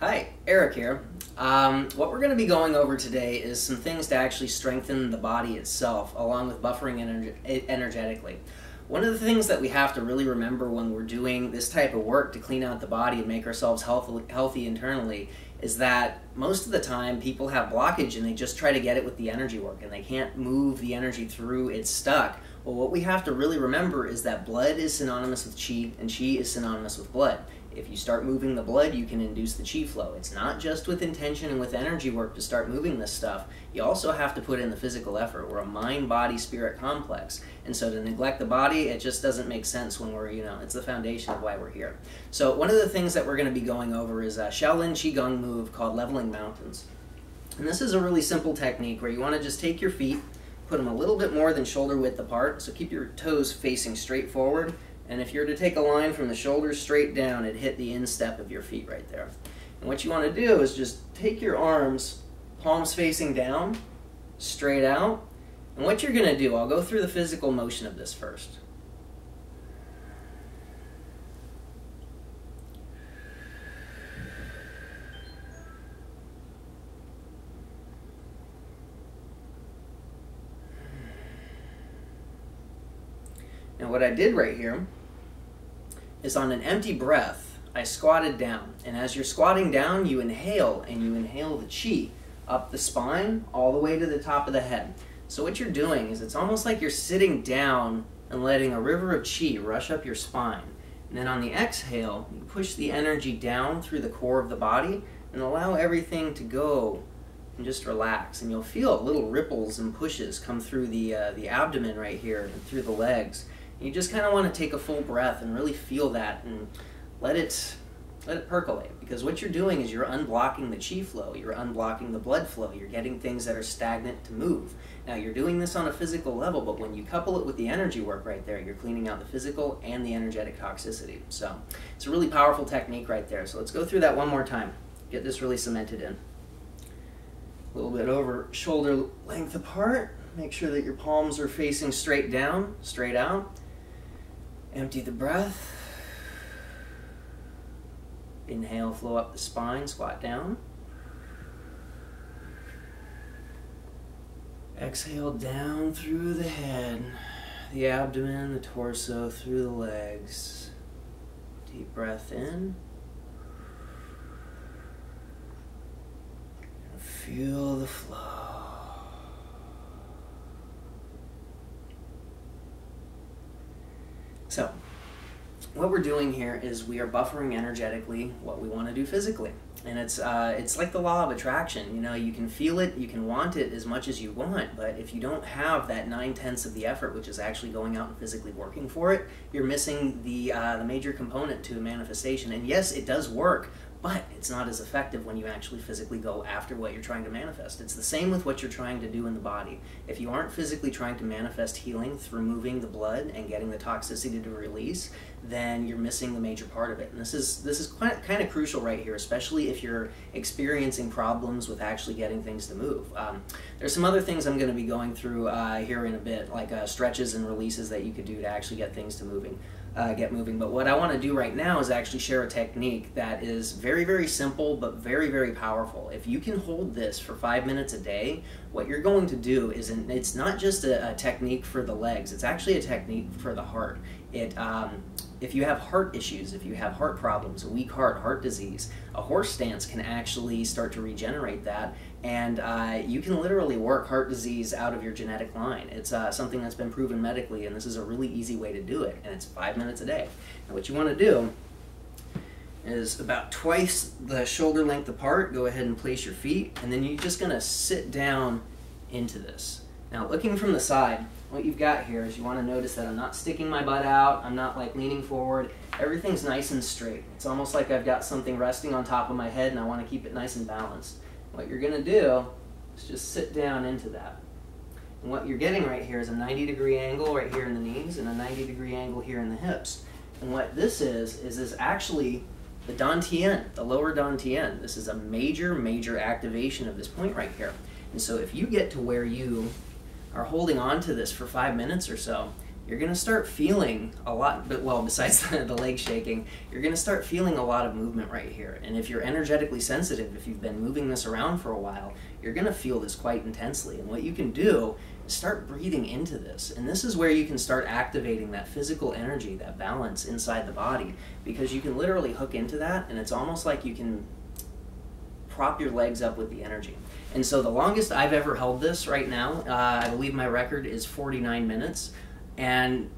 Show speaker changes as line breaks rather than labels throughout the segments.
Hi, Eric here. What we're going to be going over today is some things to actually strengthen the body itself, along with buffering energetically. One of the things that we have to really remember when we're doing this type of work to clean out the body and make ourselves healthy internally is that most of the time people have blockage and they just try to get it with the energy work and they can't move the energy through, it's stuck. Well, what we have to really remember is that blood is synonymous with chi and chi is synonymous with blood. If you start moving the blood, you can induce the chi flow. It's not just with intention and with energy work to start moving this stuff. You also have to put in the physical effort. We're a mind, body, spirit complex. And so to neglect the body, it just doesn't make sense when we're, it's the foundation of why we're here. So one of the things that we're going to be going over is a Shaolin Qigong move called leveling mountains. And this is a really simple technique where you want to just take your feet, put them a little bit more than shoulder width apart. So keep your toes facing straight forward. And if you're to take a line from the shoulders straight down, it'd hit the instep of your feet right there. And what you want to do is just take your arms, palms facing down, straight out. And what you're going to do, I'll go through the physical motion of this first. Now what I did right here is on an empty breath, I squatted down. And as you're squatting down, you inhale, and you inhale the chi up the spine all the way to the top of the head. So what you're doing is it's almost like you're sitting down and letting a river of chi rush up your spine. And then on the exhale, you push the energy down through the core of the body and allow everything to go and just relax. And you'll feel little ripples and pushes come through the abdomen right here and through the legs. You just kind of want to take a full breath and really feel that and let it percolate, because what you're doing is you're unblocking the chi flow, you're unblocking the blood flow, you're getting things that are stagnant to move. Now you're doing this on a physical level, but when you couple it with the energy work right there, you're cleaning out the physical and the energetic toxicity. So it's a really powerful technique right there. So let's go through that one more time. Get this really cemented in. A little bit over shoulder length apart. Make sure that your palms are facing straight down, straight out. Empty the breath. Inhale, flow up the spine, squat down. Exhale down through the head, the abdomen, the torso, through the legs. Deep breath in. And feel the flow. So, what we're doing here is we are buffering energetically what we want to do physically. And it's like the law of attraction. You can feel it, you can want it as much as you want, but if you don't have that 9/10 of the effort, which is actually going out and physically working for it, you're missing the major component to manifestation. And yes, it does work, but it's not as effective when you actually physically go after what you're trying to manifest. It's the same with what you're trying to do in the body. If you aren't physically trying to manifest healing through moving the blood and getting the toxicity to release, then you're missing the major part of it. And this is kind of crucial right here, especially if you're experiencing problems with actually getting things to move. There's some other things I'm going to be going through here in a bit, like stretches and releases that you could do to actually get things to get moving. But what I want to do right now is actually share a technique that is very, very simple but very, very powerful. If you can hold this for 5 minutes a day, what you're going to do is, it's not just a technique for the legs, it's actually a technique for the heart. If you have heart issues, if you have heart problems, a weak heart disease, a horse stance can actually start to regenerate that, and you can literally work heart disease out of your genetic line. It's something that's been proven medically, and this is a really easy way to do it, and it's 5 minutes a day. Now what you want to do is about twice the shoulder length apart, go ahead and place your feet, and then you're just going to sit down into this. Now looking from the side, what you've got here is you want to notice that I'm not sticking my butt out, I'm not like leaning forward, everything's nice and straight. It's almost like I've got something resting on top of my head and I want to keep it nice and balanced. What you're going to do is just sit down into that. And what you're getting right here is a 90-degree angle right here in the knees and a 90-degree angle here in the hips. And what this is actually the dantian, the lower dantian. This is a major, major activation of this point right here. And so if you get to where you are holding on to this for 5 minutes or so, you're going to start feeling a lot, well, besides the leg shaking, you're going to start feeling a lot of movement right here. And if you're energetically sensitive, if you've been moving this around for a while, you're going to feel this quite intensely. And what you can do is start breathing into this. And this is where you can start activating that physical energy, that balance inside the body, because you can literally hook into that, and it's almost like you can prop your legs up with the energy. And so the longest I've ever held this right now, I believe my record is 49 minutes. And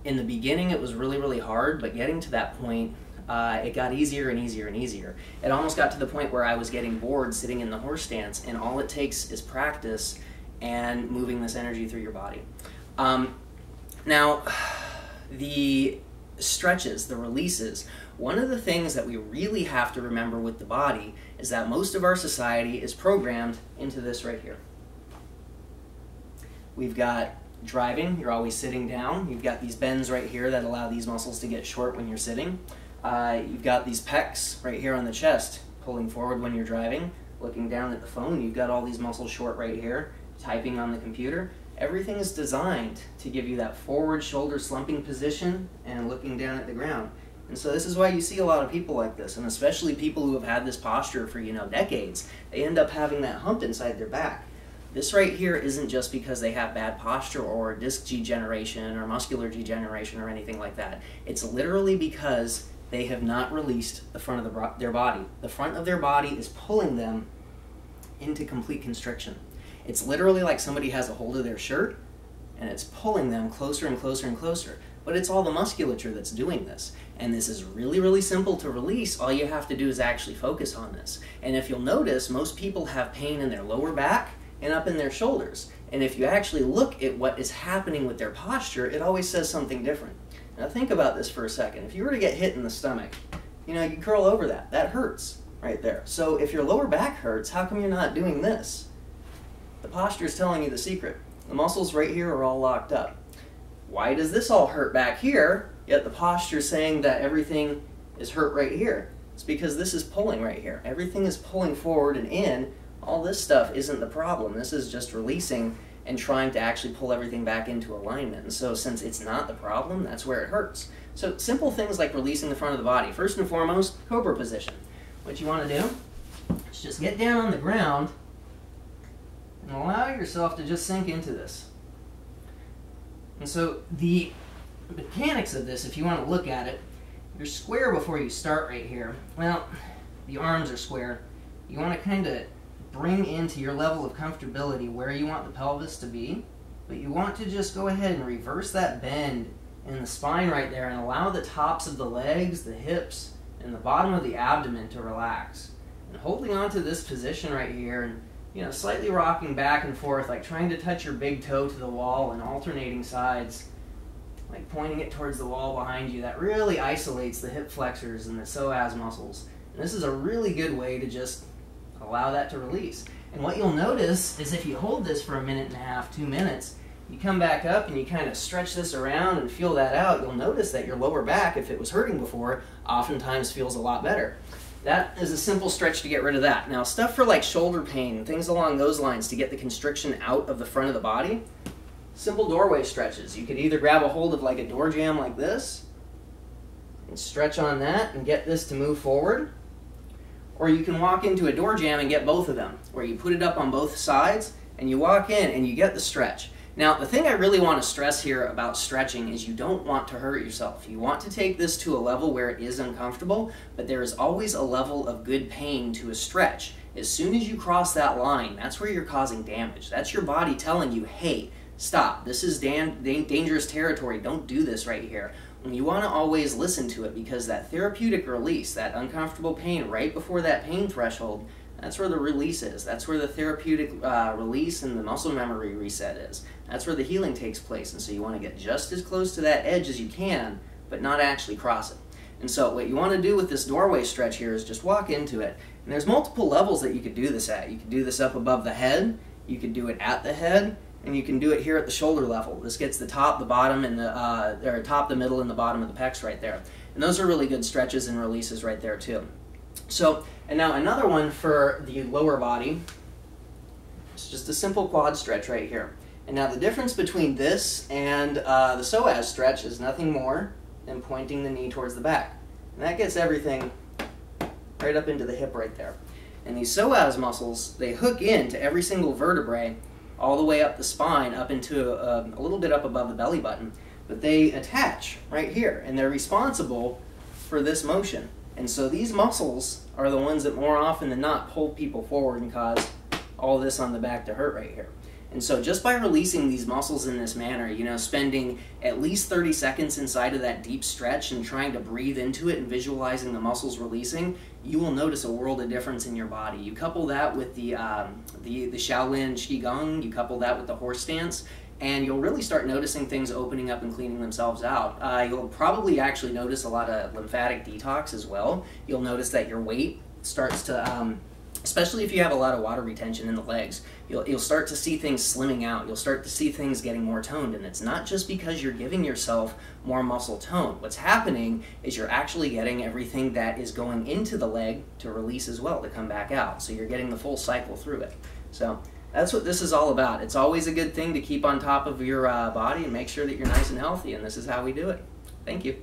in the beginning, it was really, really hard, but getting to that point, it got easier and easier and easier. It almost got to the point where I was getting bored sitting in the horse stance, and all it takes is practice and moving this energy through your body. Now, the stretches, the releases, one of the things that we really have to remember with the body is that most of our society is programmed into this right here. We've got driving, you're always sitting down. You've got these bends right here that allow these muscles to get short when you're sitting. You've got these pecs right here on the chest, pulling forward when you're driving. Looking down at the phone, you've got all these muscles short right here. Typing on the computer. Everything is designed to give you that forward shoulder slumping position and looking down at the ground. And so this is why you see a lot of people like this, and especially people who have had this posture for, decades. They end up having that hump inside their back. This right here isn't just because they have bad posture or disc degeneration or muscular degeneration or anything like that. It's literally because they have not released the front of their body. The front of their body is pulling them into complete constriction. It's literally like somebody has a hold of their shirt and it's pulling them closer and closer and closer. But it's all the musculature that's doing this. And this is really, really simple to release. All you have to do is actually focus on this. And if you'll notice, most people have pain in their lower back and up in their shoulders. And if you actually look at what is happening with their posture, it always says something different. Now think about this for a second. If you were to get hit in the stomach, you curl over that. That hurts right there. So if your lower back hurts, how come you're not doing this? The posture is telling you the secret. The muscles right here are all locked up. Why does this all hurt back here, yet the posture is saying that everything is hurt right here? It's because this is pulling right here. Everything is pulling forward and in. All this stuff isn't the problem. This is just releasing and trying to actually pull everything back into alignment. And so since it's not the problem, that's where it hurts. So simple things like releasing the front of the body. First and foremost, cobra position. What you want to do is just get down on the ground and allow yourself to just sink into this. And so the mechanics of this, if you want to look at it, you're square before you start right here. Well, the arms are square. You want to kind of bring into your level of comfortability where you want the pelvis to be, but you want to just go ahead and reverse that bend in the spine right there and allow the tops of the legs, the hips, and the bottom of the abdomen to relax. And holding on to this position right here and slightly rocking back and forth, like trying to touch your big toe to the wall and alternating sides, like pointing it towards the wall behind you. That really isolates the hip flexors and the psoas muscles. And this is a really good way to just allow that to release. And what you'll notice is if you hold this for 1.5 minutes, 2 minutes, you come back up and you kind of stretch this around and feel that out, you'll notice that your lower back, if it was hurting before, oftentimes feels a lot better. That is a simple stretch to get rid of that. Now, stuff for like shoulder pain, things along those lines to get the constriction out of the front of the body, simple doorway stretches. You could either grab a hold of like a door jamb like this and stretch on that and get this to move forward, or you can walk into a door jamb and get both of them, where you put it up on both sides and you walk in and you get the stretch. Now, the thing I really want to stress here about stretching is you don't want to hurt yourself. You want to take this to a level where it is uncomfortable, but there is always a level of good pain to a stretch. As soon as you cross that line, that's where you're causing damage. That's your body telling you, hey, stop. This is dangerous territory. Don't do this right here. And you want to always listen to it, because that therapeutic release, that uncomfortable pain right before that pain threshold, that's where the release is. That's where the therapeutic release and the muscle memory reset is. That's where the healing takes place. And so you want to get just as close to that edge as you can, but not actually cross it. And so what you want to do with this doorway stretch here is just walk into it. And there's multiple levels that you could do this at. You could do this up above the head, you could do it at the head, and you can do it here at the shoulder level. This gets the top, the bottom, and the top, the middle, and the bottom of the pecs right there. And those are really good stretches and releases right there too. So, and now another one for the lower body. It's just a simple quad stretch right here. And now the difference between this and the psoas stretch is nothing more than pointing the knee towards the back. And that gets everything right up into the hip right there. And these psoas muscles, they hook into every single vertebrae all the way up the spine, up into a little bit up above the belly button. But they attach right here, and they're responsible for this motion. And so these muscles are the ones that more often than not pull people forward and cause all this on the back to hurt right here. And so just by releasing these muscles in this manner, you know, spending at least 30 seconds inside of that deep stretch and trying to breathe into it and visualizing the muscles releasing, you will notice a world of difference in your body. You couple that with the Shaolin Qigong, you couple that with the horse stance, and you'll really start noticing things opening up and cleaning themselves out. You'll probably actually notice a lot of lymphatic detox as well. You'll notice that your weight starts to, especially if you have a lot of water retention in the legs, you'll start to see things slimming out. You'll start to see things getting more toned, and it's not just because you're giving yourself more muscle tone. What's happening is you're actually getting everything that is going into the leg to release as well, to come back out. So you're getting the full cycle through it. So that's what this is all about. It's always a good thing to keep on top of your body and make sure that you're nice and healthy, and this is how we do it. Thank you.